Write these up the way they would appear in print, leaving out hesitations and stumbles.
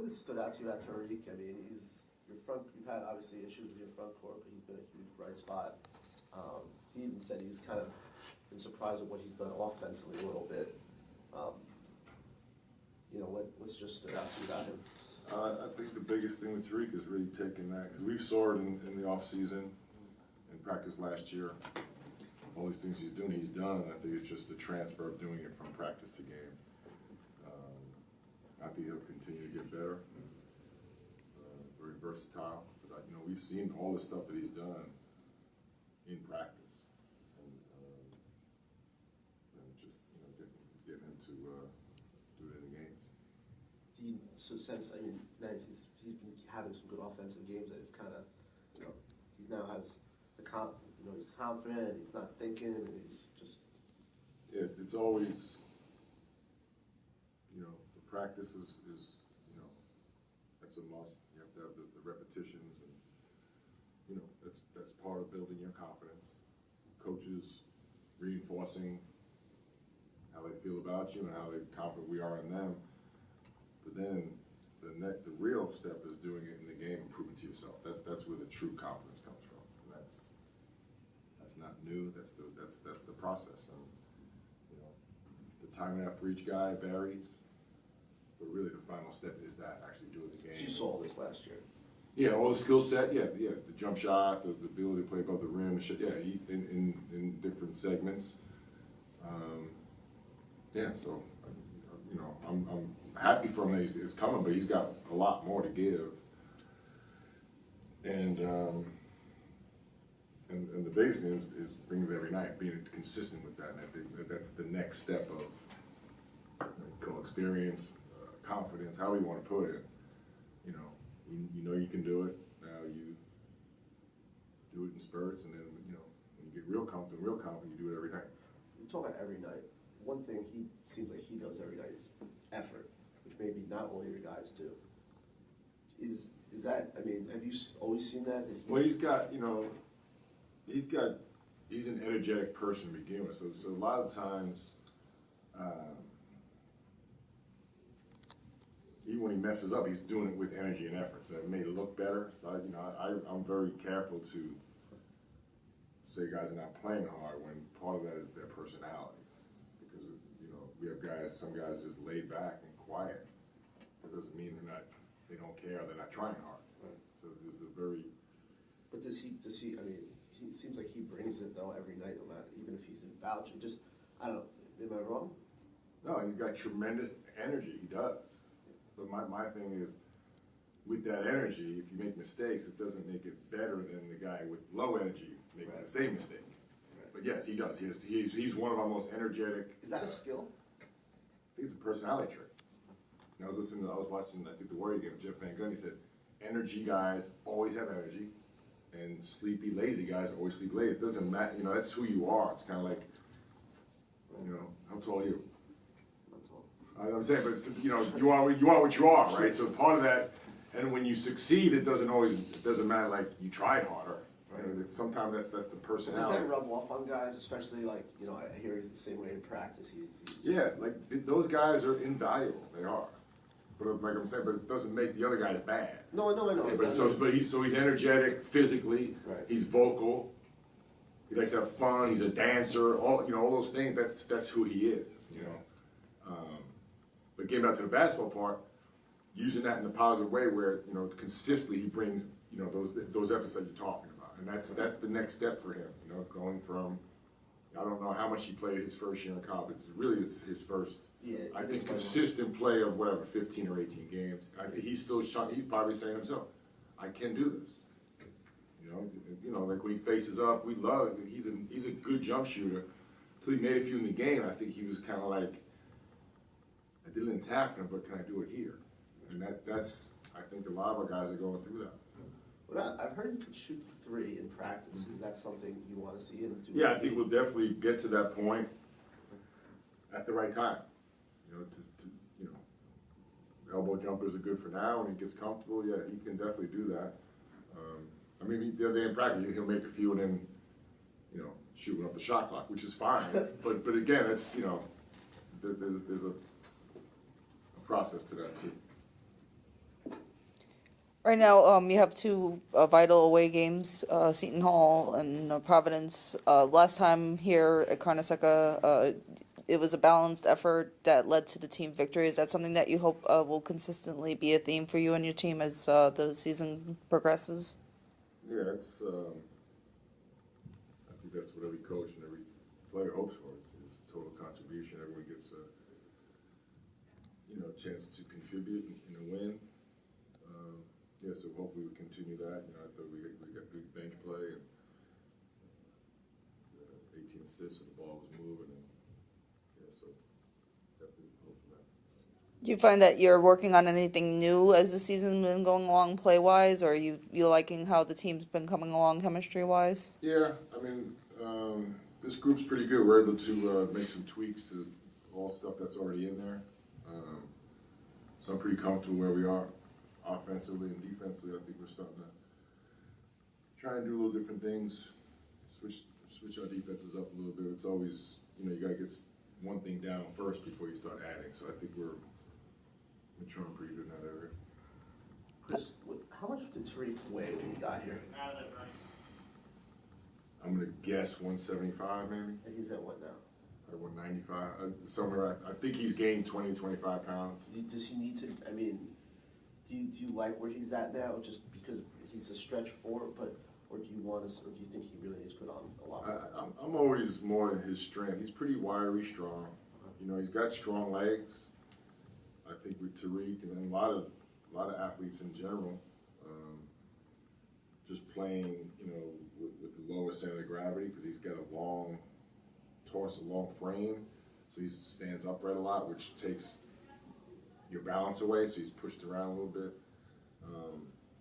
has stood out to you about Tariq? I mean, you've had obviously issues with your front court, but he's been a huge bright spot. He even said he's kind of been surprised at what he's done offensively a little bit. What's just stood out to you about him? I think the biggest thing with Tariq is really taking that, because we saw it in the offseason, in practice last year. All these things he's done, and I think it's just the transfer of doing it from practice to game. I think he'll continue to get better. Very versatile. But we've seen all the stuff that he's done in practice, and just getting him to do it in the games. Do you sense? I mean, that he's been having some good offensive games. That it's kind of, he now has the he's confident. He's not thinking. And he's just. It's always. The practice is that's a must. You have to have the repetitions, and that's part of building your confidence. Coaches reinforcing how they feel about you and how confident we are in them. But then the real step is doing it in the game and proving to yourself. That's where the true confidence comes from. And that's not new. That's the process. And the time and effort for each guy varies. But really, the final step is that actually doing the game. You saw this last year. Yeah, all the skill set. Yeah, the jump shot, the ability to play above the rim, in different segments. So I'm happy for him that it's coming, but he's got a lot more to give. And the biggest thing is bringing it every night, being consistent with that. And I think that's the next step of experience, confidence, however you want to put it. You know you can do it. Now you do it in spurts, and then when you get real confident, you do it every night. You talk about every night. One thing he seems like he does every night is effort, which maybe not all your guys do. Is that? I mean, have you always seen that? He's an energetic person to begin with. So a lot of times, even when he messes up, he's doing it with energy and effort. So it made it look better. So I'm very careful to say guys are not playing hard when part of that is their personality. Because we have some guys just laid back and quiet. That doesn't mean they don't care, they're not trying hard. Right. So this is a very. But does he? I mean, it seems like he brings it though every night, no matter, even if he's in vouching. Just I don't know. Am I wrong? No, he's got tremendous energy. He does. But my thing is, with that energy, if you make mistakes, it doesn't make it better than the guy with low energy making the same mistake. Right. But yes, he does. He's one of our most energetic. Is that a skill? I think it's a personality trait. I was watching, I think, the Warrior game with Jeff Van Gundy. He said, energy guys always have energy, and sleepy, lazy guys always sleep late. It doesn't matter. That's who you are. It's kind of like, how tall are you? I know what I'm saying, but you are what you are, right? So part of that, and when you succeed, it doesn't matter like you tried harder. Right? Sometimes that's the personality. Does that rub off on guys, especially like I hear he's the same way in practice. Yeah, like those guys are invaluable. They are, but like I'm saying, but it doesn't make the other guys bad. No, I know. Yeah, but he's energetic physically. Right. He's vocal. He likes to have fun. He's a dancer. All those things. That's who he is. But getting back to the basketball part, using that in a positive way, where consistently he brings those efforts that you're talking about, and that's the next step for him. Going from I don't know how much he played his first year in college. It's his first. Yeah, I think consistent play of 15 or 18 games. He's probably saying to himself, I can do this. Like when he faces up, we love it. He's a good jump shooter. Until he made a few in the game, I think he was kind of like, I didn't tap him, but can I do it here? And that's I think a lot of our guys are going through that. But I've heard you could shoot the three in practice. Is that something you want to see him do? Yeah, I think we'll definitely get to that point at the right time. Elbow jumpers are good for now. When he gets comfortable, yeah, he can definitely do that. The other day in practice, he'll make a few and then, shooting up the shot clock, which is fine. but again, it's there's a process to that too. Right now, you have two vital away games, Seton Hall and Providence. Last time here at Carnesecca, it was a balanced effort that led to the team victory. Is that something that you hope will consistently be a theme for you and your team as the season progresses? Yeah, it's, I think that's what every coach and every player hopes for, is total contribution. Everyone gets a, chance to contribute and win. Yeah, so hopefully we continue that. I thought we got good bench play and 18 assists, and the ball was moving, and yeah, so definitely hope for that. Do you find that you're working on anything new as the season's been going along play-wise, or are you liking how the team's been coming along chemistry-wise? Yeah, I mean, this group's pretty good. We're able to make some tweaks to all stuff that's already in there. So I'm pretty comfortable where we are offensively and defensively. I think we're starting to try and do a little different things, switch our defenses up a little bit. It's always, you gotta get one thing down first before you start adding. So I think we're maturing pretty good in that area. Chris, how much did Tariq weigh when he got here? I'm gonna guess 175 maybe. And he's at what now? At 195, somewhere. I think he's gained 20, 25 pounds. Does he need to? I mean, do you like where he's at now, just because he's a stretch four, or do you want to, or do you think he really needs to put on a lot? I'm always more in his strength. He's pretty wiry, strong. He's got strong legs. I think with Tariq and then a lot of athletes in general, just playing, with the lower center of gravity, because he's got a long torso, long frame, so he stands upright a lot, which takes your balance away, so he's pushed around a little bit.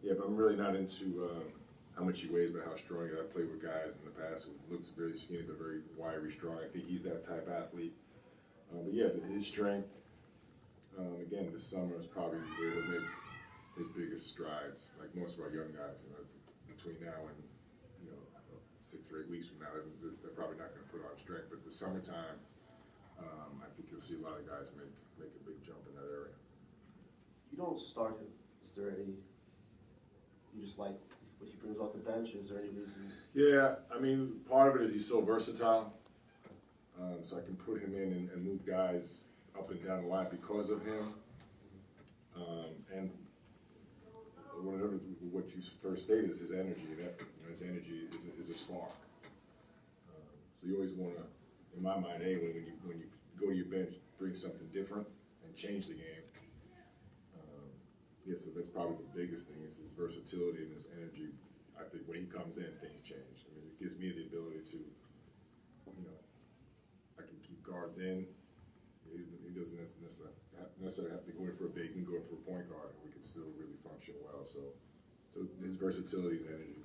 Yeah, but I'm really not into how much he weighs, but how strong he is. I've played with guys in the past who looks very skinny but very wiry, strong. I think he's that type of athlete. But yeah, his strength, again, this summer is probably where he'll make his biggest strides, like most of our young guys. Between now and 6 or 8 weeks from now, they're probably not going to put on strength. But the summertime, I think you'll see a lot of guys make a big jump in that area. You don't start him. Is there any? You just like what he brings off the bench? Is there any reason? Yeah, I mean, part of it is he's so versatile. So I can put him in and move guys up and down the line because of him. And whatever what you first stated is his energy and effort. His energy is a spark. So you always want to, in my mind, anyway, when you go to your bench, bring something different and change the game. Yeah, so that's probably the biggest thing is his versatility and his energy. I think when he comes in, things change. I mean, it gives me the ability to, I can keep guards in. He doesn't necessarily have to go in for a big and go in for a point guard, and we can still really function well. So his versatility is energy.